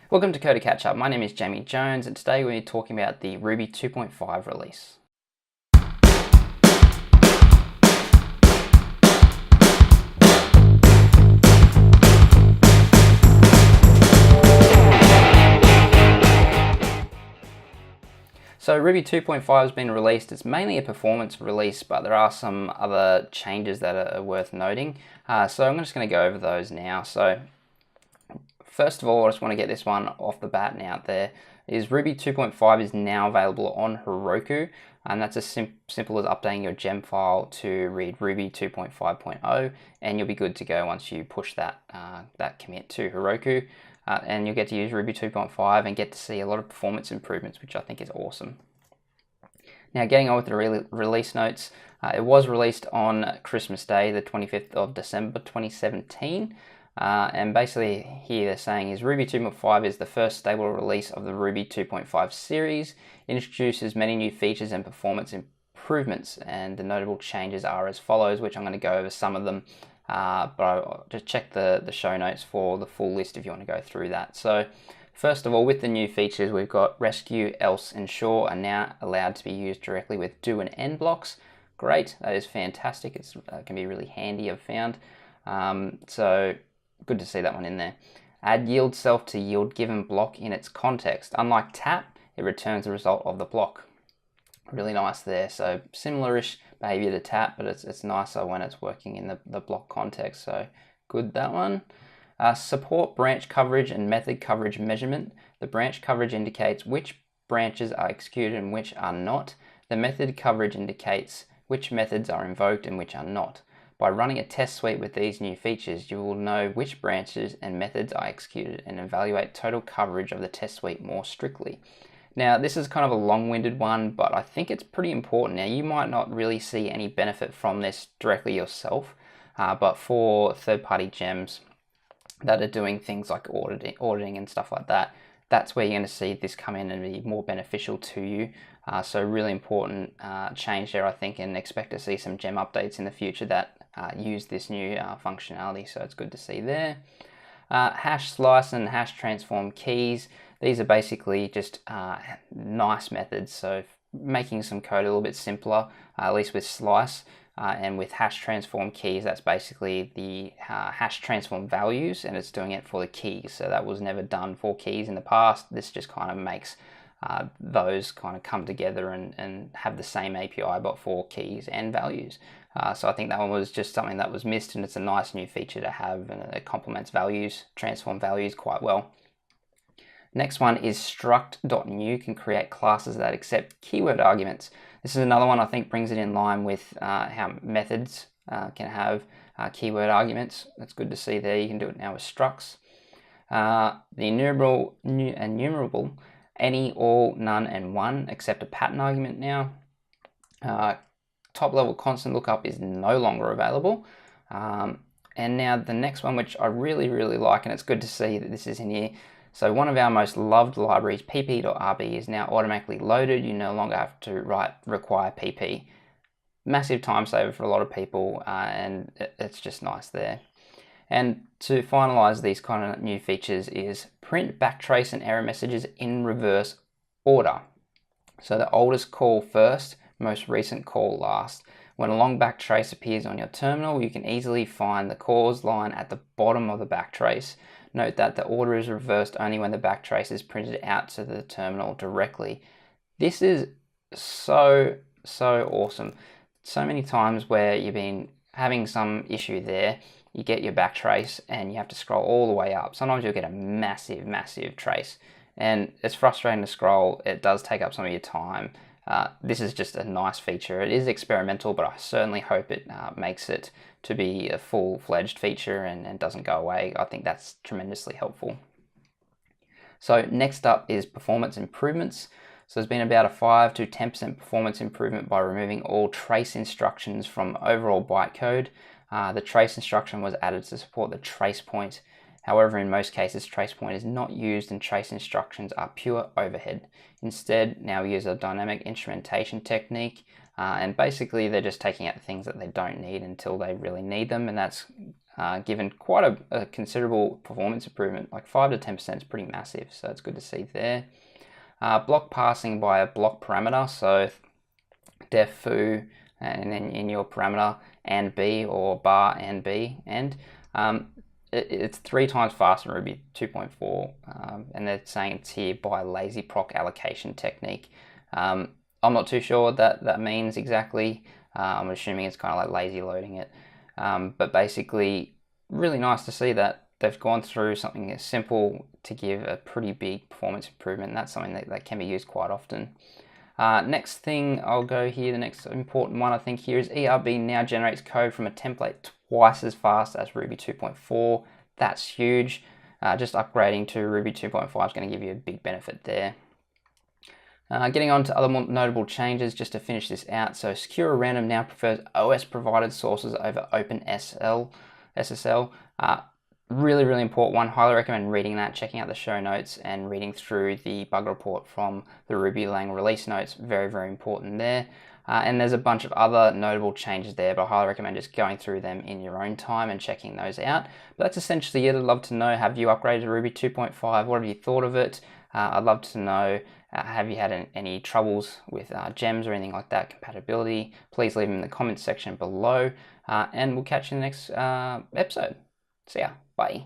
Welcome to Code Catch Up. My name is Jamie Jones, and today we're talking about the Ruby 2.5 release. So Ruby 2.5 has been released. It's mainly a performance release, but there are some other changes that are worth noting. So I'm just going to go over those now. So first of all, I just want to get this one off the bat and out there, is Ruby 2.5 is now available on Heroku, and that's as simple as updating your gem file to read Ruby 2.5.0, and you'll be good to go once you push that commit to Heroku. And you'll get to use Ruby 2.5 and get to see a lot of performance improvements, which I think is awesome. Now, getting on with the release notes, it was released on Christmas Day, the 25th of December 2017. And basically here they're saying is Ruby 2.5 is the first stable release of the Ruby 2.5 series. It introduces many new features and performance improvements, and the notable changes are as follows, which I'm going to go over some of them. But I'll just check the show notes for the full list if you want to go through that. So first of all, with the new features, we've got rescue, else, ensure are now allowed to be used directly with do and end blocks. Great, that is fantastic. It can be really handy, I've found. So good to see that one in there. Add yield self to yield given block in its context. Unlike tap, it returns the result of the block. Really nice there. So similar-ish behavior to tap, but it's nicer when it's working in the block context. So good, that one. Support branch coverage and method coverage measurement. The branch coverage indicates which branches are executed and which are not. The method coverage indicates which methods are invoked and which are not. By running a test suite with these new features, you will know which branches and methods are executed and evaluate total coverage of the test suite more strictly. Now, this is kind of a long-winded one, but I think it's pretty important. Now, you might not really see any benefit from this directly yourself, but for third-party gems that are doing things like auditing and stuff like that, that's where you're going to see this come in and be more beneficial to you. So really important change there, I think, and expect to see some gem updates in the future that use this new functionality, so it's good to see there. Hash slice and hash transform keys. These are basically just nice methods, so making some code a little bit simpler, at least with slice. And with hash transform keys, that's basically the hash transform values, and it's doing it for the keys. So that was never done for keys in the past. This just kind of makes those kind of come together and have the same API, but for keys and values. So I think that one was just something that was missed, and it's a nice new feature to have, and it complements values, transform values quite well. Next one is struct.new can create classes that accept keyword arguments. This is another one I think brings it in line with how methods can have keyword arguments. That's good to see there. You can do it now with structs. The enumerable, any, all, none, and one accept a pattern argument now. Top level constant lookup is no longer available. And now the next one, which I really like, and it's good to see that this is in here. So one of our most loved libraries, pp.rb, is now automatically loaded. You no longer have to require pp. Massive time saver for a lot of people, and it's just nice there. And to finalize these kind of new features is print, backtrace, and error messages in reverse order. So the oldest call first, most recent call last. When a long backtrace appears on your terminal, you can easily find the cause line at the bottom of the backtrace. Note that the order is reversed only when the backtrace is printed out to the terminal directly. This is so awesome. So many times where you've been having some issue there, you get your backtrace and you have to scroll all the way up. Sometimes you'll get a massive trace, and it's frustrating to scroll. It does take up some of your time. This is just a nice feature. It is experimental, but I certainly hope it makes it to be a full-fledged feature and doesn't go away. I think that's tremendously helpful. So next up is performance improvements. So there's been about a 5 to 10% performance improvement by removing all trace instructions from overall bytecode. The trace instruction was added to support the trace point. However, in most cases, trace point is not used and trace instructions are pure overhead. Instead, now we use a dynamic instrumentation technique, and basically they're just taking out the things that they don't need until they really need them, and that's given quite a considerable performance improvement, like 5 to 10% is pretty massive, so it's good to see there. Block passing by a block parameter, so def foo, and then in your parameter and b, or bar and b, and it's 3 times faster in Ruby 2.4, and they're saying it's here by lazy proc allocation technique. I'm not too sure what that means exactly. I'm assuming it's kind of like lazy loading it, but basically really nice to see that they've gone through something as simple to give a pretty big performance improvement, and that's something that can be used quite often. Next thing I'll go here, the next important one I think here is ERB now generates code from a template twice as fast as Ruby 2.4. That's huge. Just upgrading to Ruby 2.5 is going to give you a big benefit there. Getting on to other more notable changes just to finish this out. So Secure Random now prefers OS provided sources over OpenSSL. Really important one. Highly recommend reading that, checking out the show notes, and reading through the bug report from the RubyLang release notes. Very important there. And there's a bunch of other notable changes there, but I highly recommend just going through them in your own time and checking those out. But that's essentially it. I'd love to know, have you upgraded to Ruby 2.5? What have you thought of it? I'd love to know, have you had any troubles with gems or anything like that, compatibility? Please leave them in the comments section below, and we'll catch you in the next episode. See ya. Bye.